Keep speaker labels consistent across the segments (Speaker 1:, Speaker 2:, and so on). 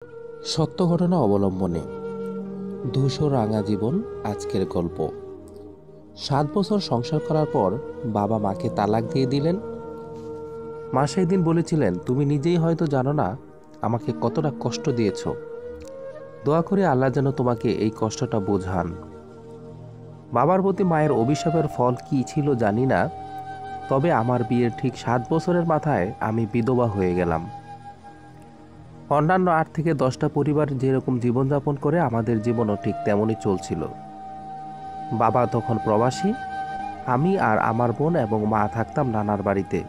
Speaker 1: সত্য ঘটনা অবলম্বনে ২০০ রাঙা জীবন আজকের গল্প। ৭ বছর সংসার করার পর বাবা মাকে তালাক দিয়ে দিলেন। মা সেই দিন বলেছিলেন, তুমি নিজেই হয়তো জানো না আমাকে কতটা কষ্ট দিয়েছ। দোয়া করে আল্লাহ যেন তোমাকে এই কষ্টটা বোঝান। বাবার প্রতি মায়ের অভিশাপের ফল কী ছিল জানি না, তবে আমার বিয়ের ঠিক ৭ বছরের মাথায় আমি বিধবা হয়ে গেলাম। অন্যান্য ৮ থেকে ১০টা পরিবার যেরকম জীবনযাপন করে আমাদের জীবনও ঠিক তেমনই চলছিল। বাবা তখন প্রবাসী, আমি আর আমার বোন এবং মা থাকতাম নানার বাড়িতে।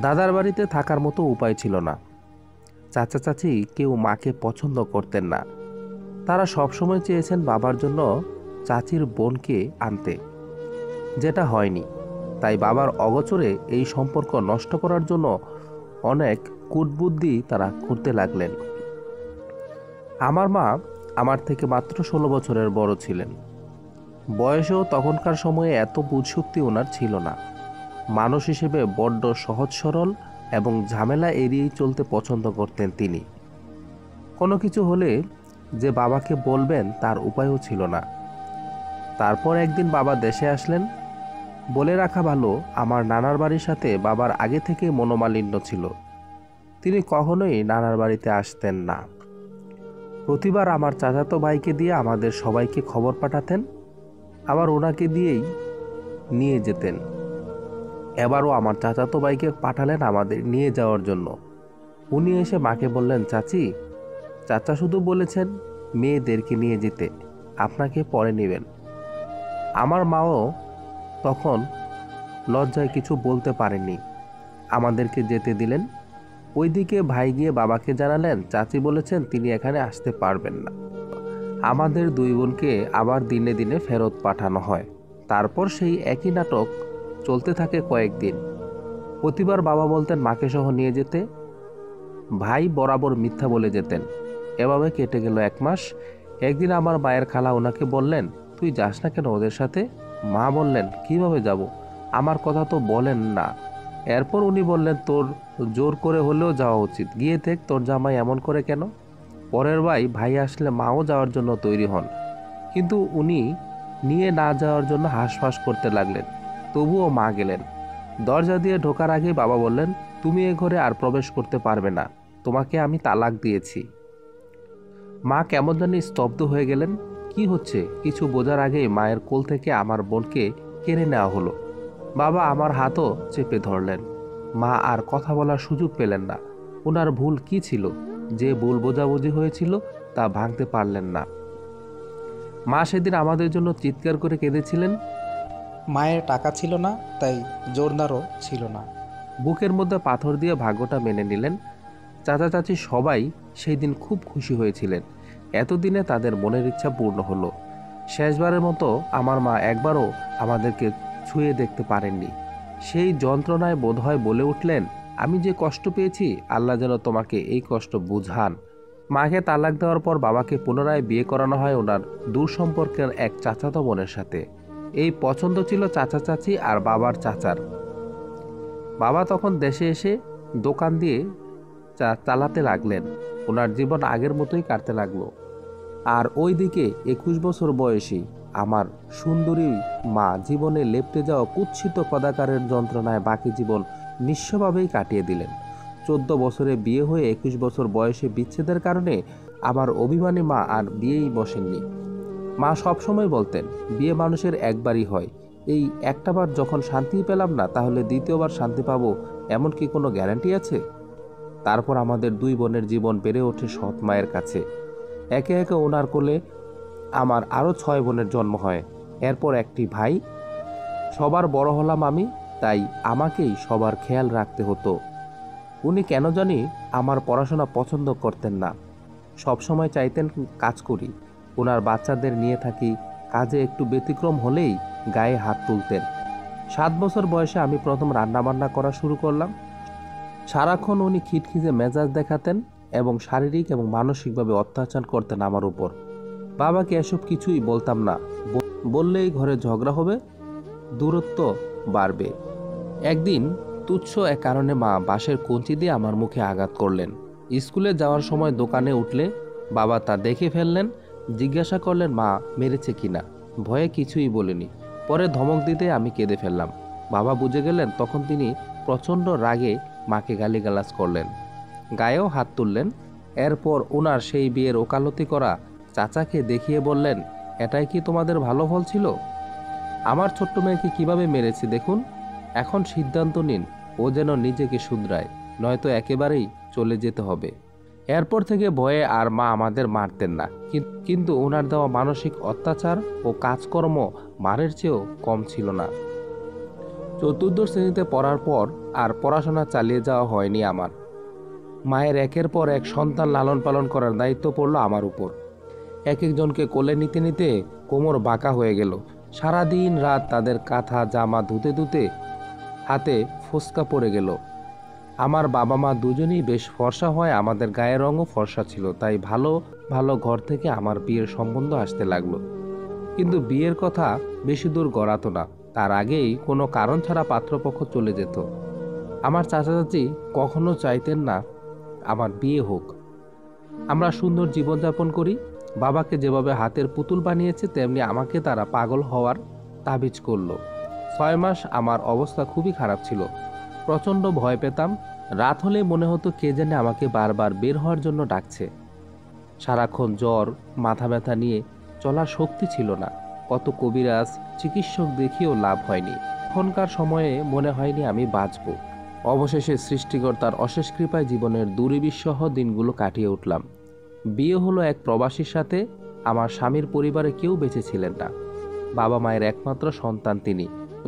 Speaker 1: দাদার বাড়িতে থাকার মতো উপায় ছিল না। চাচা চাচি কেউ মাকে পছন্দ করতেন না। তারা সবসময় চেয়েছেন বাবার জন্য চাচির বোনকে আনতে, যেটা হয়নি। তাই বাবার অগোচরে এই সম্পর্ক নষ্ট করার জন্য অনেক কূটবুদ্ধি তারা করতে লাগলেন। আমার মা আমার থেকে মাত্র ১৬ বছরের বড় ছিলেন। বয়সেও তখনকার সময়ে এত বুঝশক্তি ওনার ছিল না। মানুষ হিসেবে বড্ড সহজ সরল এবং ঝামেলা এড়িয়েই চলতে পছন্দ করতেন তিনি। কোনো কিছু হলে যে বাবাকে বলবেন তার উপায়ও ছিল না। তারপর একদিন বাবা দেশে আসলেন। বলে রাখা ভালো, আমার নানার বাড়ির সাথে বাবার আগে থেকেই মনোমালিন্য ছিল। তিনি কখনোই নানার বাড়িতে আসতেন না। প্রতিবার আমার চাচাতো ভাইকে দিয়ে আমাদের সবাইকে খবর পাঠাতেন, আবার ওনাকে দিয়েই নিয়ে যেতেন। এবারও আমার চাচাতো ভাইকে পাঠালেন আমাদের নিয়ে যাওয়ার জন্য। উনি এসে মাকে বললেন, চাচি, চাচা শুধু বলেছেন মেয়েদেরকে নিয়ে যেতে, আপনাকে পরে নেবেন। আমার মাও তখন লজ্জায় কিছু বলতে পারেননি, আমাদেরকে যেতে দিলেন। ওইদিকে ভাই গিয়ে বাবাকে জানালেন, চাচি বলেছেন তিনি এখানে আসতে পারবেন না। আমাদের দুই বোনকে আবার দিনে দিনে ফেরত পাঠানো হয়। তারপর সেই একই নাটক চলতে থাকে কয়েকদিন। প্রতিবার বাবা বলতেন মাকে সহ নিয়ে যেতে, ভাই বরাবর মিথ্যা বলে যেতেন। এভাবে কেটে গেল ১ মাস। একদিন আমার মায়ের খালা ওনাকে বললেন, তুই যাস না কেন ওদের সাথে? মা বললেন, কিভাবে যাব, আমার কথা তো বলেন না। এরপর উনি বললেন, তোর জোর করে হলেও যাওয়া উচিত, গিয়ে দেখ তোর জামাই এমন করে কেন। পরের ভাই আসলে মাও যাওয়ার জন্য তৈরি হন, কিন্তু উনি নিয়ে না যাওয়ার জন্য হাঁসফাঁস করতে লাগলেন। তবুও মা গেলেন। দরজা দিয়ে ঢোকার আগেই বাবা বললেন, তুমি এ ঘরে আর প্রবেশ করতে পারবে না, তোমাকে আমি তালাক দিয়েছি। মা কেমন জানি স্তব্ধ হয়ে গেলেন। কি হচ্ছে কিছু বোঝার আগেই মায়ের কোল থেকে আমার বোনকে কেড়ে নেওয়া হলো। বাবা আমার হাতও চেপে ধরলেন। মা আর কথা বলার সুযোগ পেলেন না। ওনার ভুল কি ছিল? যে ভুল বোঝাবুঝি হয়েছিল তা ভাঙতে পারলেন না। মা সেদিন আমাদের জন্য চিৎকার করে কেঁদেছিলেন।
Speaker 2: মায়ের টাকা ছিল না, তাই জোরদারও ছিল না।
Speaker 1: বুকের মধ্যে পাথর দিয়ে ভাগ্যটা মেনে নিলেন। চাচা চাচি সবাই সেই দিন খুব খুশি হয়েছিলেন। এতদিনে তাদের মনের ইচ্ছা পূর্ণ হলো। শেষবারের মতো আমার মা একবারও আমাদেরকে ছুঁয়ে দেখতে পারেননি। সেই যন্ত্রণায় বোধহয় বলে উঠলেন, আমি যে কষ্ট পেয়েছি আল্লাহ যেন তোমাকে এই কষ্ট বুঝান। মাকে তালাক দেওয়ার পর বাবাকে পুনরায় বিয়ে করানো হয় ওনার দূর সম্পর্কের এক চাচাতো বোনের সাথে। এই পছন্দ ছিল চাচা চাচি আর বাবার চাচার। বাবা তখন দেশে এসে দোকান দিয়ে চালাতে লাগলেন। ওনার জীবন আগের মতোই কাটতে লাগলো। আর ওইদিকে ২১ বছর বয়সী আমার সুন্দরী মা জীবনে লেপ্টে যাওয়া কুৎসিত কদাকারের যন্ত্রণায় বাকি জীবন নিঃস্বভাবেই কাটিয়ে দিলেন। ১৪ বছরে বিয়ে হয়ে ২১ বছর বয়সে বিচ্ছেদের কারণে আমার অভিমানী মা আর বিয়েই বসেননি। মা সবসময় বলতেন, বিয়ে মানুষের একবারই হয়, এই একটাবার যখন শান্তি পেলাম না, তাহলে দ্বিতীয়বার শান্তি পাবো এমন কি কোনো গ্যারান্টি আছে? তারপর আমাদের দুই বোনের জীবন বেড়ে ওঠে সৎ মায়ের কাছে। একে একে ওনার কোলে আমার আরও ৬ বোনের জন্ম হয়। এরপর একটি ভাই। সবার বড় হলাম আমি, তাই আমাকেই সবার খেয়াল রাখতে হতো। উনি কেন জানি আমার পড়াশোনা পছন্দ করতেন না। সবসময় চাইতেন কাজ করি, ওনার বাচ্চাদের নিয়ে থাকি। কাজে একটু ব্যতিক্রম হলেই গায়ে হাত তুলতেন। ৭ বছর বয়সে আমি প্রথম রান্নাবান্না করা শুরু করলাম। সারাক্ষণ উনি খিটখিটে মেজাজ দেখাতেন এবং শারীরিক এবং মানসিকভাবে অত্যাচার করতেন আমার উপর। বাবাকে এসব কিছুই বলতাম না, বললেই ঘরে ঝগড়া হবে, দূরত্ব বাড়বে। একদিন তুচ্ছ এক কারণে মা বাঁশের কঞ্চি দিয়ে আমার মুখে আঘাত করলেন। স্কুলে যাওয়ার সময় দোকানে উঠলে বাবা তা দেখে ফেললেন। জিজ্ঞাসা করলেন মা মেরেছে কিনা। ভয়ে কিছুই বলিনি। পরে ধমক দিতে আমি কেঁদে ফেললাম। বাবা বুঝে গেলেন। তখন তিনি প্রচণ্ড রাগে মাকে গালিগালাজ করলেন, গায়েও হাত তুললেন। এরপর ওনার সেই বিয়ের ওকালতি করা চাচাকে দেখিয়ে বললেন, এটাই কি তোমাদের ভালো ফল ছিল? আমার ছোট্ট মেয়েকে কিভাবে মেরেছি দেখুন। এখন সিদ্ধান্ত নিন, ও যেন নিজেকে শুধরায়, নয়তো একেবারেই চলে যেতে হবে। এরপর থেকে ভয়ে আর মা আমাদের মারতেন না, কিন্তু ওনার দেওয়া মানসিক অত্যাচার ও কাজকর্ম মারের চেয়েও কম ছিল না। চতুর্থ শ্রেণীতে পড়ার পর আর পড়াশোনা চালিয়ে যাওয়া হয়নি আমার। মায়ের একের পর এক সন্তান লালন পালন করার দায়িত্ব পড়লো আমার উপর। এক একজনকে কোলে নিতে নিতে কোমর বাঁকা হয়ে গেল। সারাদিন রাত তাদের কাঁথা জামা ধুতে ধুতে হাতে ফোসকা পড়ে গেল। আমার বাবা মা দুজনেই বেশ ফর্সা হয়, আমাদের গায়ের রঙও ফর্সা ছিল, তাই ভালো ভালো ঘর থেকে আমার বিয়ের সম্বন্ধ আসতে লাগলো। কিন্তু বিয়ের কথা বেশি দূর গড়াতো না, তার আগেই কোনো কারণ ছাড়া পাত্রপক্ষ চলে যেত। আমার চাচা চাচি কখনো চাইতেন না আমার বিয়ে হোক, আমরা সুন্দর জীবনযাপন করি। বাবাকে যেভাবে হাতের পুতুল বানিয়েছে তেমনি আমাকে তারা পাগল হওয়ার তাবিজ করলো। 6 মাস আমার অবস্থা খুবই খারাপ ছিল। প্রচণ্ড ভয় পেতাম। রাত হলে মনে হতো কে জানে আমাকে বারবার বের হওয়ার জন্য ডাকছে। সারাক্ষণ জ্বর, মাথা ব্যথা নিয়ে চলার শক্তি ছিল না। কত কবিরাজ, চিকিৎসক দেখিয়েও লাভ হয়নি। এখনকার সময়ে মনে হয়নি আমি বাঁচব। অবশেষে সৃষ্টিকর্তার অশেষ কৃপায় জীবনের দুর্বিষহ দিনগুলো কাটিয়ে উঠলাম। বিয়ে হলো এক প্রবাসীর সাথে। আমার স্বামীর পরিবারে কেউ বেঁচে ছিলেন না। বাবা মায়ের একমাত্র সন্তান তিনি।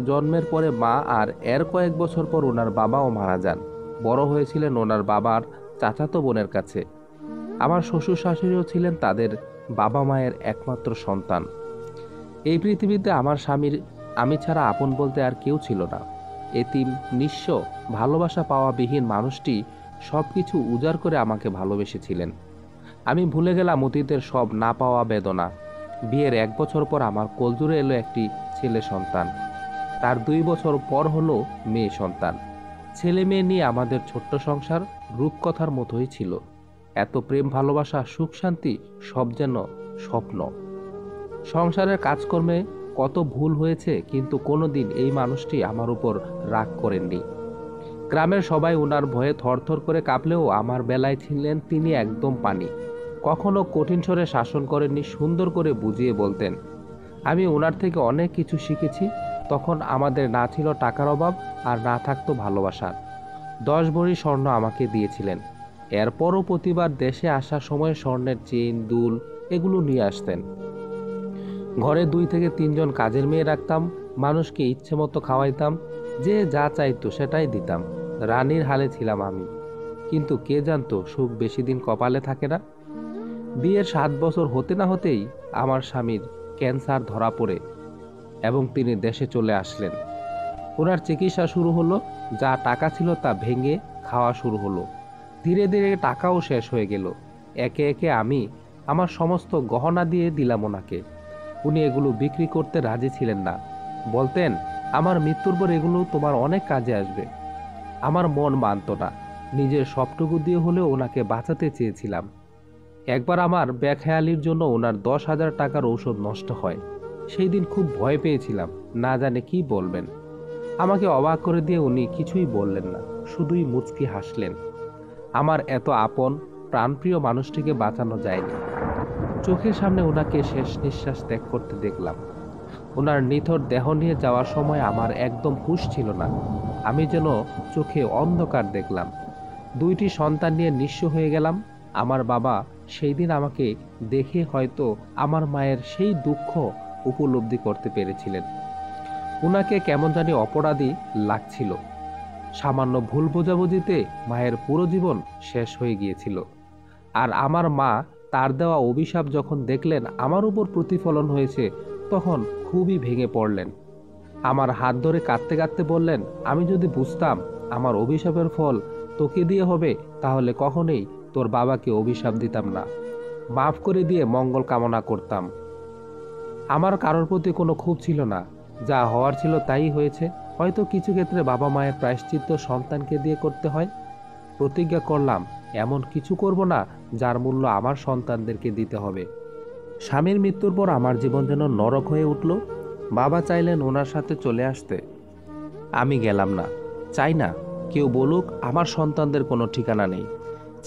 Speaker 1: জন্মের পরে মা আর এর কয়েক বছর পর ওনার বাবাও মারা যান। বড় হয়েছিলেন ওনার বাবার চাচাতো বোনের কাছে। আমার শ্বশুর শাশুড়িও ছিলেন তাদের বাবা মায়ের একমাত্র সন্তান। এই পৃথিবীতে আমার স্বামীর আমি ছাড়া আপন বলতে আর কেউ ছিল না। এতিম, নিঃস্ব, ভালোবাসা পাওয়া বিহীন মানুষটি সব কিছু উজাড় করে আমাকে ভালোবেসেছিলেন। আমি ভুলে গেলাম অতীতের সব না পাওয়া বেদনা। বিয়ের 1 বছর পর আমার কোলজুড়ে এলো একটি ছেলে সন্তান। তার 2 বছর পর হলো মেয়ে সন্তান। ছেলে মেয়ে নিয়ে আমাদের ছোট্ট সংসার রূপকথার মতোই ছিল। এত প্রেম, ভালোবাসা, সুখ, শান্তি সব যেন স্বপ্ন। সংসারের কাজকর্মে কত ভুল হয়েছে, কিন্তু কোনোদিন এই মানুষটি আমার উপর রাগ করেননি। গ্রামের সবাই ওনার ভয়ে থরথর করে কাঁপলেও আমার বেলায় ছিলেন তিনি একদম পানি। কখনো কঠিন স্বরে শাসন করেননি, সুন্দর করে বুঝিয়ে বলতেন। আমি ওনার থেকে অনেক কিছু শিখেছি। তখন আমাদের না ছিল টাকার অভাব, আর না থাকতো ভালোবাসার। 10 ভরি স্বর্ণ আমাকে দিয়েছিলেন। এরপরও প্রতিবার দেশে আসার সময় স্বর্ণের চেইন, দুল এগুলো নিয়ে আসতেন। ঘরে 2 থেকে 3 জন কাজের মেয়ে রাখতাম। মানুষকে ইচ্ছে মতো খাওয়াইতাম। যে যা চাইতো সেটাই দিতাম। রানীর হালে ছিলাম আমি। কিন্তু কে জানতো সুখ বেশি দিন কপালে থাকে না। বিয়ের 7 বছর হতে না হতেই আমার স্বামীর ক্যান্সার ধরা পড়ে এবং তিনি দেশে চলে আসলেন। ওনার চিকিৎসা শুরু হলো। যা টাকা ছিল তা ভেঙে খাওয়া শুরু হলো। ধীরে ধীরে টাকাও শেষ হয়ে গেল। একে একে আমি আমার সমস্ত গহনা দিয়ে দিলাম ওনাকে। উনি এগুলো বিক্রি করতে রাজি ছিলেন না। বলতেন, আমার মৃত্যুর পর এগুলো তোমার অনেক কাজে আসবে। আমার মন মানত না। নিজের সবটুকু দিয়ে হলেও ওনাকে বাঁচাতে চেয়েছিলাম। একবার আমার বেখেয়ালির জন্য ওনার 10,000 টাকার ঔষধ নষ্ট হয়। সেই দিন খুব ভয় পেয়েছিলাম, না জানে কি বলবেন। আমাকে অবাক করে দিয়ে উনি কিছুই বললেন না, শুধুই মুচকি হাসলেন। আমার এত আপন প্রাণপ্রিয় মানুষটিকে বাঁচানো যায়নি। চোখের সামনে ওনাকে শেষ নিঃশ্বাস ত্যাগ করতে দেখলাম। ওনার নিথর দেহ নিয়ে যাওয়ার সময় আমার একদম হুঁশ ছিল না। আমি যেন চোখে অন্ধকার দেখলাম। 2টি সন্তান নিয়ে নিঃস্ব হয়ে গেলাম। আমার বাবা সেই দিন আমাকে দেখে হয়তো আমার মায়ের সেই দুঃখ উপলব্ধি করতে পেরেছিলেন। ওনাকে কেমন জানি অপরাধী লাগছিল। সামান্য ভুল বোঝাবুঝিতে মায়ের পুরো জীবন শেষ হয়ে গিয়েছিল। আর আমার মা তার দেওয়া অভিশাপ যখন দেখলেন আমার উপর প্রতিফলন হয়েছে, তখন খুবই ভেঙে পড়লেন। আমার হাত ধরে কাঁদতে কাঁদতে বললেন, আমি যদি বুঝতাম আমার অভিশাপের ফল তোকে দিয়ে হবে, তাহলে কখনোই তোর বাবাকে অভিশাপ দিতাম না, মাফ করে দিয়ে মঙ্গল কামনা করতাম। আমার কারোর প্রতি কোনো ক্ষোভ ছিল না। যা হওয়ার ছিল তাই হয়েছে। হয়তো কিছু ক্ষেত্রে বাবা মায়ের প্রায়শ্চিত্ত সন্তানকে দিয়ে করতে হয়। প্রতিজ্ঞা করলাম এমন কিছু করব না যার মূল্য আমার সন্তানদেরকে দিতে হবে। স্বামীর মৃত্যুর পর আমার জীবন যেন নরক হয়ে উঠল। বাবা চাইলেন ওনার সাথে চলে আসতে, আমি গেলাম না। চাই না কেউ বলুক আমার সন্তানদের কোনো ঠিকানা নেই।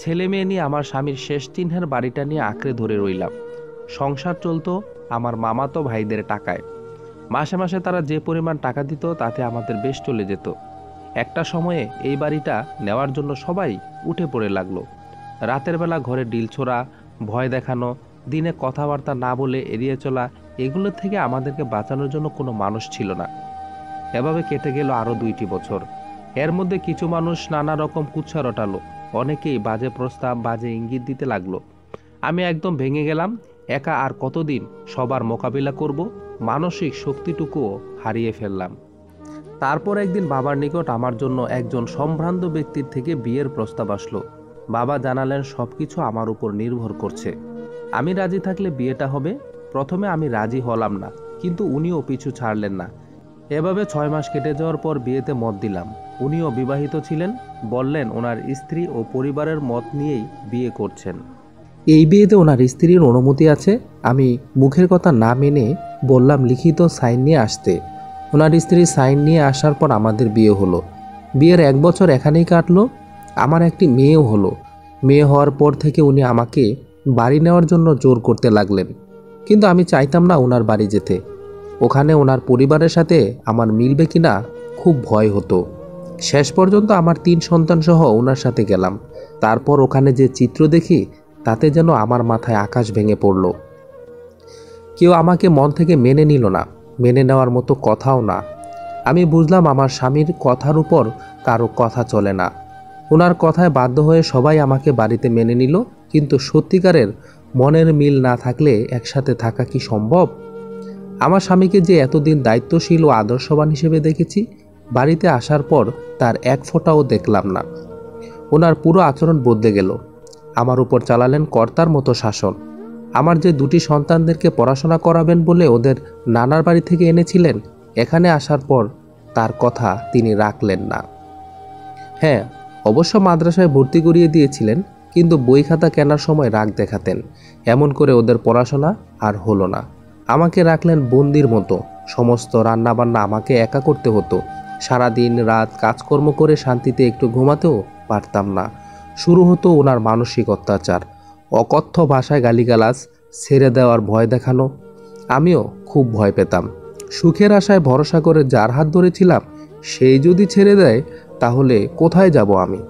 Speaker 1: ছেলে মেয়ে নিয়ে আমার স্বামীর শেষ চিহ্নের বাড়িটা নিয়ে আঁকড়ে ধরে রইলাম। সংসার চলতো আমার মামাতো ভাইদের টাকায়। মাসে মাসে তারা যে পরিমাণ টাকা দিত তাতে আমাদের বেশ চলে যেত। একটা সময়ে এই বাড়িটা নেওয়ার জন্য সবাই উঠে পড়ে লাগলো। রাতের বেলা ঘরে ডিল ছোড়া, ভয় দেখানো, দিনে কথাবার্তা না বলে এড়িয়ে চলা, এগুলো থেকে আমাদেরকে বাঁচানোর জন্য কোনো মানুষ ছিল না। এভাবে কেটে গেল আরও 2টি বছর। এর মধ্যে কিছু মানুষ নানা রকম কুৎসা রটালো, অনেকেই বাজে প্রস্তাব, বাজে ইঙ্গিত দিতে লাগলো। আমি একদম ভেঙে গেলাম। একা আর কতদিন সবার মোকাবিলা করব? মানসিক শক্তিটুকুও হারিয়ে ফেললাম। তারপর একদিন বাবার নিকট আমার জন্য একজন সম্ভ্রান্ত ব্যক্তির থেকে বিয়ের প্রস্তাব আসলো। বাবা জানালেন সবকিছু আমার উপর নির্ভর করছে, আমি রাজি থাকলে বিয়েটা হবে। প্রথমে আমি রাজি হলাম না, কিন্তু উনিও পিছু ছাড়লেন না। এভাবে 6 মাস কেটে যাওয়ার পর বিয়েতে মত দিলাম। উনিও বিবাহিত ছিলেন, বললেন ওনার স্ত্রী ও পরিবারের মত নিয়েই বিয়ে করছেন। এই বিয়েতে ওনার স্ত্রীর অনুমতি আছে। আমি মুখের কথা না মেনে বললাম লিখিত সাইন নিয়ে আসতে। ওনার স্ত্রী সাইন নিয়ে আসার পর আমাদের বিয়ে হলো। বিয়ের 1 বছর এখানেই কাটলো। আমার একটি মেয়েও হলো। মেয়ে হওয়ার পর থেকে উনি আমাকে বাড়ি নেওয়ার জন্য জোর করতে লাগলেন, কিন্তু আমি চাইতাম না ওনার বাড়ি যেতে। ওখানে ওনার পরিবারের সাথে আমার মিলবে কিনা খুব ভয় হতো। শেষ পর্যন্ত আমার 3 সন্তান সহ ওনার সাথে গেলাম। তারপর ওখানে যে চিত্র দেখি তাতে যেন আমার মাথায় আকাশ ভেঙে পড়ল। কেউ আমাকে মন থেকে মেনে নিল না, মেনে নেওয়ার মতো কথাও না। আমি বুঝলাম আমার স্বামীর কথার উপর কারো কথা চলে না। ওনার কথায় বাধ্য হয়ে সবাই আমাকে বাড়িতে মেনে নিল, কিন্তু সত্যিকারের মনের মিল না থাকলে একসাথে থাকা কি সম্ভব? আমার স্বামীকে যে এতদিন দায়িত্বশীল ও আদর্শবান হিসেবে দেখেছি, বাড়িতে আসার পর তার এক ফোঁটাও দেখলাম না। ওনার পুরো আচরণ বদলে গেল। আমার উপর চালালেন কর্তার মতো শাসন। আমার যে 2টি সন্তানদেরকে পড়াশোনা করাবেন বলে ওদের নানার বাড়ি থেকে এনেছিলেন, এখানে আসার পর তার কথা তিনি রাখলেন না। হ্যাঁ, অবশ্য মাদ্রাসায় ভর্তি করিয়ে দিয়েছিলেন, কিন্তু বই খাতা কেনার সময় রাগ দেখাতেন। এমন করে ওদের পড়াশোনা আর হলো না। আমাকে রাখলেন বন্দির মতো। সমস্ত রান্নাবান্না আমাকে একা করতে হতো। সারাদিন রাত কাজকর্ম করে শান্তিতে একটু ঘুমাতেও পারতাম না। শুরু হতো ওনার মানসিক অত্যাচার, অকথ্য ভাষায় গালিগালাজ, ছেড়ে দেওয়ার ভয় দেখানো। আমিও খুব ভয় পেতাম। সুখের আশায় ভরসা করে যার হাত ধরেছিলাম, সেই যদি ছেড়ে দেয় তাহলে কোথায় যাব আমি?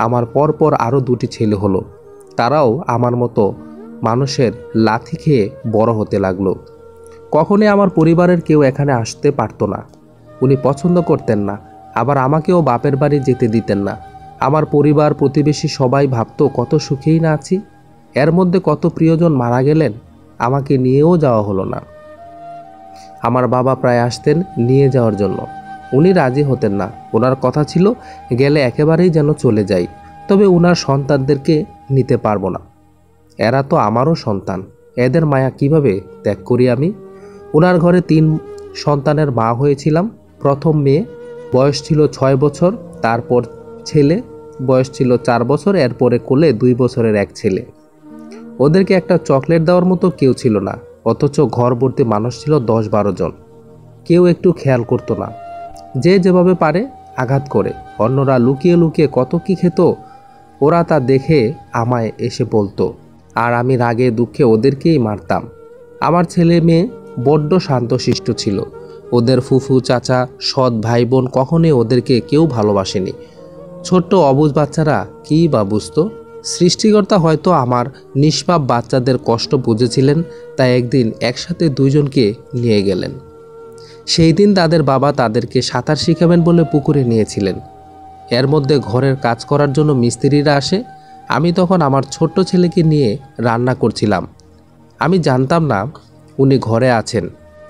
Speaker 1: আমার পরপর আরও 2টি ছেলে হলো। তারাও আমার মতো মানুষের লাথি খেয়ে বড় হতে লাগলো। কখনোই আমার পরিবারের কেউ এখানে আসতে পারতো না। উনি পছন্দ করতেন না, আবার আমাকেও বাপের বাড়ি যেতে দিতেন না। আমার পরিবার প্রতিবেশী সবাই ভাবতো কত সুখেই না আছি। এর মধ্যে কত প্রিয়জন মারা গেলেন, আমাকে নিয়েও যাওয়া হলো না। আমার বাবা প্রায় আসতেন নিয়ে যাওয়ার জন্য, উনি রাজি হতেন না। ওনার কথা ছিল গেলে একেবারেই যেন চলে যাই, তবে ওনার সন্তানদেরকে নিতে পারবো না। এরা তো আমারও সন্তান, এদের মায়া কিভাবে ত্যাগ করি আমি? ওনার ঘরে 3 সন্তানের মা হয়েছিলাম। প্রথম মেয়ে, বয়স ছিল 6 বছর, তারপর ছেলে, বয়স ছিল 4 বছর, এরপরে কোলে 2 বছরের এক ছেলে। ওদেরকে একটা চকলেট দেওয়ার মতো কেউ ছিল না, অথচ ঘর ভর্তি মানুষ ছিল 10-12 জন। কেউ একটু খেয়াল করতো না। যে যেভাবে পারে আঘাত করে। অন্যরা লুকিয়ে লুকিয়ে কত কি খেত, ওরা তা দেখে আমায় এসে বলতো, আর আমি রাগে দুঃখে ওদেরকেই মারতাম। আমার ছেলে মেয়ে বড্ড শান্তশিষ্ট ছিল। ওদের ফুফু চাচা সৎ ভাই বোন কখনোই ওদেরকে কেউ ভালোবাসেনি। ছোট্ট অবুঝ বাচ্চারা কী বা বুঝতো? সৃষ্টিকর্তা হয়তো আমার নিষ্পাপ বাচ্চাদের কষ্ট বুঝেছিলেন, তাই একদিন একসাথে 2 জনকে নিয়ে গেলেন। সেই দিন তাদের বাবা তাদেরকে সাঁতার শিখাবেন বলে পুকুরে নিয়েছিলেন। এর মধ্যে ঘরের কাজ করার জন্য মিস্ত্রিরা আসে। আমি তখন আমার ছোট্ট ছেলেকে নিয়ে রান্না করছিলাম। আমি জানতাম না উনি ঘরে আছেন।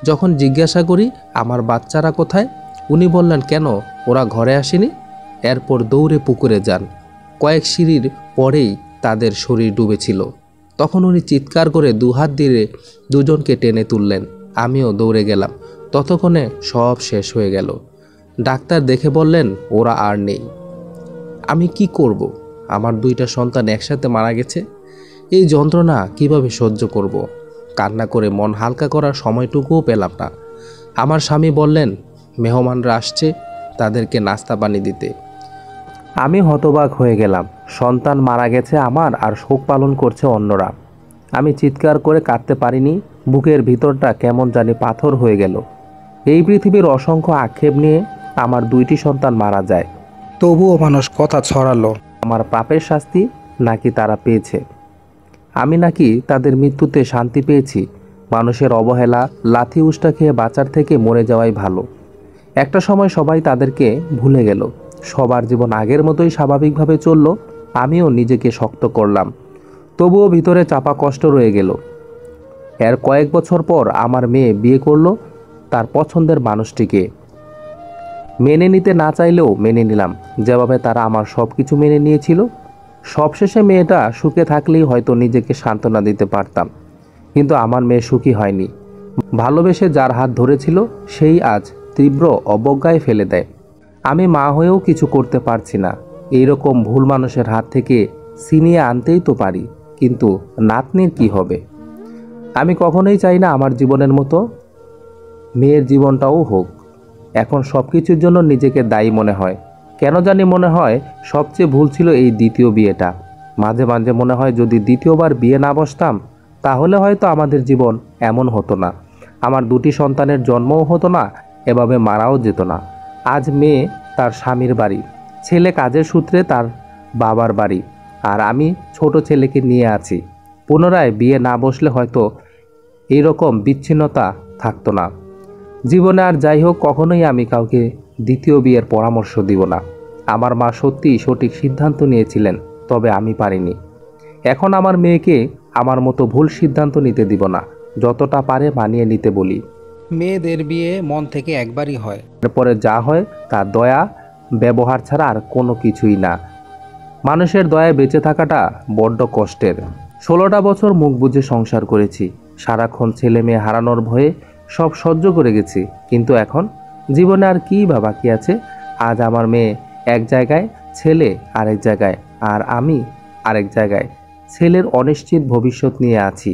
Speaker 1: যখন জিজ্ঞাসা করি আমার বাচ্চারা কোথায়, উনি বললেন কেন ওরা ঘরে আসেনি। এরপর দৌড়ে পুকুরে যান। কয়েক সিঁড়ির পরেই তাদের শরীর ডুবেছিল। তখন উনি চিৎকার করে 2 হাত দিয়ে 2 জনকে টেনে তুললেন। আমিও দৌড়ে গেলাম। ততক্ষণে সব শেষ হয়ে গেল। ডাক্তার দেখে বললেন ওরা আর নেই। আমি কি করব? আমার দুইটা সন্তান একসাথে মারা গেছে। এই যন্ত্রণা কিভাবে সহ্য করব। কান্না করে মন হালকা করার সময়টুকুও পেলাম না। আমার স্বামী বললেন মেহমানরা আসছে, তাদেরকে নাস্তা পানি দিতে। আমি হতবাক হয়ে গেলাম। সন্তান মারা গেছে আমার, আর শোক পালন করছে অন্যরা। আমি চিৎকার করে কাঁদতে পারিনি। বুকের ভিতরটা কেমন জানি পাথর হয়ে গেল। এই পৃথিবীর অসংখ্য আক্ষেপ নিয়ে আমার দুইটি সন্তান মারা যায়।
Speaker 2: তবুও মানুষ কথা ছড়ালো।
Speaker 1: আমার পাপের শাস্তি নাকি তারা পেয়েছে? আমি নাকি তাদের মৃত্যুতে শান্তি পেয়েছি? মানুষের অবহেলা, লাথি উষ্টা খেয়ে বাঁচার থেকে মরে যাওয়াই ভালো। একটা সময় সবাই তাদেরকে ভুলে গেল। সবার জীবন আগের মতোই স্বাভাবিকভাবে চলল। আমিও নিজেকে শক্ত করলাম, তবুও ভিতরে চাপা কষ্ট রয়ে গেল। এর কয়েক বছর পর আমার মেয়ে বিয়ে করলো তার পছন্দের মানুষটিকে। মেনে নিতে না চাইলেও মেনে নিলাম, যেভাবে তারা আমার সব কিছু মেনে নিয়েছিল। সবশেষে মেয়েটা সুখে থাকলেই হয়তো নিজেকে সান্ত্বনা দিতে পারতাম, কিন্তু আমার মেয়ে সুখী হয়নি। ভালোবেসে যার হাত ধরেছিল সেই আজ তীব্র অবজ্ঞায় ফেলে দেয়। আমি মা হয়েও কিছু করতে পারছি না। এইরকম ভুল মানুষের হাত থেকে ছিনিয়ে আনতেই তো পারি, কিন্তু নাতনির কি হবে? আমি কখনোই চাই না আমার জীবনের মতো মেয়ের জীবনটাও হোক। এখন সব কিছুর জন্য নিজেকে দায়ী মনে হয়। কেন জানি মনে হয় সবচেয়ে ভুল ছিল এই দ্বিতীয় বিয়েটা। মাঝে মাঝে মনে হয় যদি দ্বিতীয়বার বিয়ে না বসতাম, তাহলে হয়তো আমাদের জীবন এমন হতো না। আমার দুটি সন্তানের জন্মও হতো না, এভাবে মারাও যেত না। আজ মেয়ে তার স্বামীর বাড়ি, ছেলে কাজের সূত্রে তার বাবার বাড়ি, আর আমি ছোট ছেলেকে নিয়ে আছি। পুনরায় বিয়ে না বসলে হয়তো এইরকম বিচ্ছিন্নতা থাকতো না জীবনে। আর যাই হোক, কখনোই আমি কাউকে দ্বিতীয় বিয়ের পরামর্শ দিব না। আমার মা সত্যিই সঠিক সিদ্ধান্ত নিয়েছিলেন, তবে আমি পারিনি। এখন আমার মেয়েকে আমার মতো ভুল সিদ্ধান্ত নিতে দিব না। যতটা পারে মানিয়ে নিতে বলি।
Speaker 2: মেয়েদের বিয়ে মন থেকে একবারই হয়।
Speaker 1: এরপরে যা হয় তা দয়া ব্যবহার ছাড়া আর কোনো কিছুই না। মানুষের দয়ায় বেঁচে থাকাটা বড্ড কষ্টের। 16টা বছর মুখ বুজে সংসার করেছি। সারাক্ষণ ছেলে মেয়ে হারানোর ভয়ে সব সহ্য করে গেছি, কিন্তু এখন জীবনে আর কী বা বাকি আছে? আজ আমার মেয়ে এক জায়গায়, ছেলে আরেক জায়গায়, আর আমি আরেক জায়গায়। ছেলের অনিশ্চিত ভবিষ্যৎ নিয়ে আছি।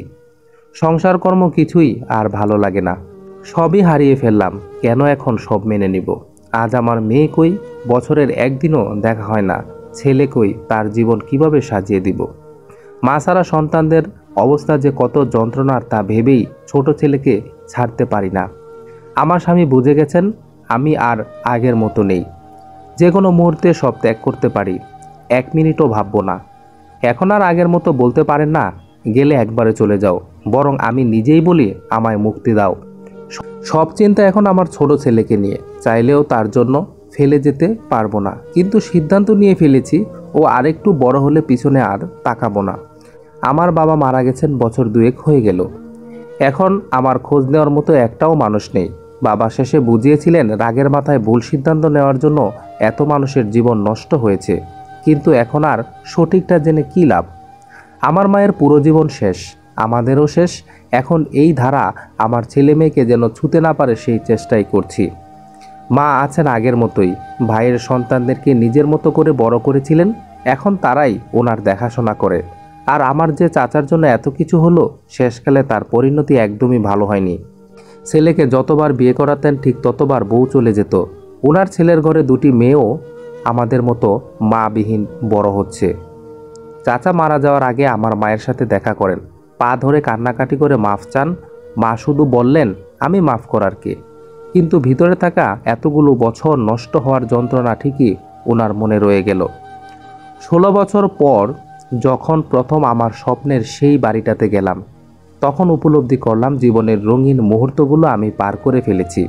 Speaker 1: সংসার কর্ম কিছুই আর ভালো লাগে না। সবই হারিয়ে ফেললাম, কেন এখন সব মেনে নিব? আজ আমার মেয়ে কই, বছরের একদিনও দেখা হয় না। ছেলে কই, তার জীবন কিভাবে সাজিয়ে দিব? মা ছাড়া সন্তানদের অবস্থা যে কত যন্ত্রণার তা ভেবেই ছোট ছেলেকে ছাড়তে পারি না। আমার স্বামী বুঝে গেছেন আমি আর আগের মতো নেই। যে কোনো মুহূর্তে সব ত্যাগ করতে পারি, 1 মিনিটও ভাববো না। এখন আর আগের মতো বলতে পারেন না গেলে একবারে চলে যাও, বরং আমি নিজেই বলি আমায় মুক্তি দাও। সব চিন্তা এখন আমার ছোট ছেলেকে নিয়ে। চাইলেও তার জন্য ফেলে যেতে পারবো না, কিন্তু সিদ্ধান্ত নিয়ে ফেলেছি ও আরেকটু বড় হলে পিছনে আর তাকাবো না। আমার বাবা মারা গেছেন বছর 2 হয়ে গেল। এখন আমার খোঁজ নেওয়ার মতো একটাও মানুষ নেই। বাবা শেষে বুঝিয়েছিলেন রাগের মাথায় ভুল সিদ্ধান্ত নেওয়ার জন্য এত মানুষের জীবন নষ্ট হয়েছে, কিন্তু এখন আর সঠিকটা জেনে কী লাভ? আমার মায়ের পুরো জীবন শেষ, আমাদেরও শেষ। এখন এই ধারা আমার ছেলে মেয়েকে যেন ছুঁতে না পারে সেই চেষ্টাই করছি। মা আছেন আগের মতোই, ভাইয়ের সন্তানদেরকে নিজের মতো করে বড় করেছিলেন, এখন তারাই ওনার দেখাশোনা করে। আর আমার যে চাচার জন্য এত কিছু হলো, শেষকালে তার পরিণতি একদমই ভালো হয়নি। ছেলেকে যতবার বিয়ে করাতেন ঠিক ততবার বউ চলে যেত। ওনার ছেলের ঘরে 2টি মেয়েও আমাদের মতো মা বিহীন বড় হচ্ছে। চাচা মারা যাওয়ার আগে আমার মায়ের সাথে দেখা করেন, পা ধরে কান্নাকাটি করে মাফ চান। মা শুধু বললেন আমি মাফ করার কে, কিন্তু ভিতরে থাকা এতগুলো বছর নষ্ট হওয়ার যন্ত্রণা ঠিকই ওনার মনে রয়ে গেল। 16 বছর পর যখন প্রথম আমার স্বপ্নের সেই বাড়িটাতে গেলাম, তখন উপলব্ধি করলাম জীবনের রঙিন মুহূর্তগুলো আমি পার করে ফেলেছি।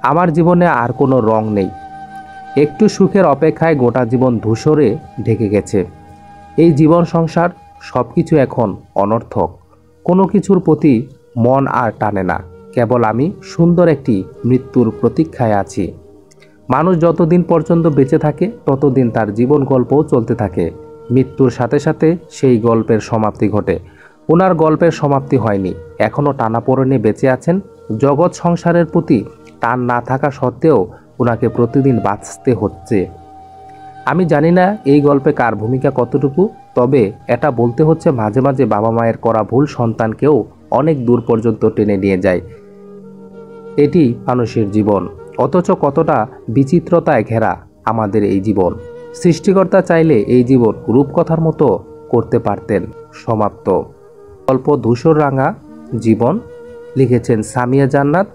Speaker 1: আমার জীবনে আর কোনো রং নেই। একটু সুখের অপেক্ষায় গোটা জীবন ধূসরে ঢেকে গেছে। এই জীবন সংসার সব কিছু এখন অনর্থক। কোনো কিছুর প্রতি মন আর টানে না। কেবল আমি সুন্দর একটি মৃত্যুর প্রতীক্ষায় আছি। মানুষ যতদিন পর্যন্ত বেঁচে থাকে ততদিন তার জীবন গল্পও চলতে থাকে। মৃত্যুর সাথে সাথে সেই গল্পের সমাপ্তি ঘটে। ওনার গল্পের সমাপ্তি হয়নি, এখনও টানাপোড়েনে বেঁচে আছেন। জগৎ সংসারের প্রতি টান না থাকা সত্ত্বেও ওনাকে প্রতিদিন বাঁচতে হচ্ছে। আমি জানি না এই গল্পে কার ভূমিকা কতটুকু, তবে এটা বলতে হচ্ছে মাঝে মাঝে বাবা মায়ের করা ভুল সন্তানকেও অনেক দূর পর্যন্ত টেনে নিয়ে যায়। এটি মানুষের জীবন, অথচ কতটা বিচিত্রতায় ঘেরা আমাদের এই জীবন। সৃষ্টিকর্তা চাইলে এই জীবন রূপকথার মতো করতে পারতেন। সমাপ্ত। গল্প ধূসর রাঙা জীবন লিখেছেন সামিয়া জান্নাত।